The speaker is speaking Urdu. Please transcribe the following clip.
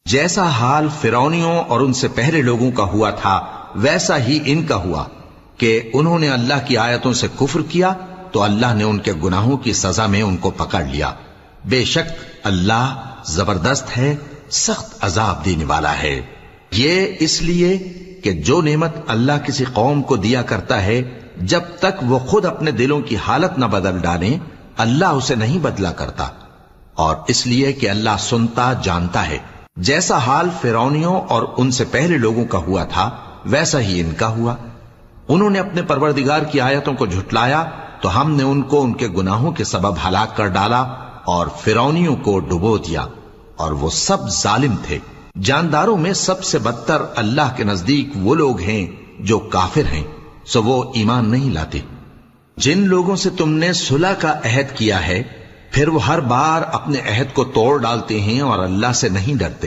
جیسا حال فرعونیوں اور ان سے پہلے لوگوں کا ہوا تھا ویسا ہی ان کا ہوا کہ انہوں نے اللہ کی آیتوں سے کفر کیا تو اللہ نے ان کے گناہوں کی سزا میں ان کو پکڑ لیا۔ بے شک اللہ زبردست ہے، سخت عذاب دینے والا ہے۔ یہ اس لیے کہ جو نعمت اللہ کسی قوم کو دیا کرتا ہے جب تک وہ خود اپنے دلوں کی حالت نہ بدل ڈالیں اللہ اسے نہیں بدلا کرتا، اور اس لیے کہ اللہ سنتا جانتا ہے۔ جیسا حال فرعونیوں اور ان سے پہلے لوگوں کا ہوا تھا ویسا ہی ان کا ہوا۔ انہوں نے اپنے پروردگار کی آیتوں کو جھٹلایا تو ہم نے ان کو ان کے گناہوں کے سبب ہلاک کر ڈالا اور فرعونیوں کو ڈبو دیا، اور وہ سب ظالم تھے۔ جانداروں میں سب سے بدتر اللہ کے نزدیک وہ لوگ ہیں جو کافر ہیں، سو وہ ایمان نہیں لاتے۔ جن لوگوں سے تم نے صلح کا عہد کیا ہے پھر وہ ہر بار اپنے عہد کو توڑ ڈالتے ہیں اور اللہ سے نہیں ڈرتے۔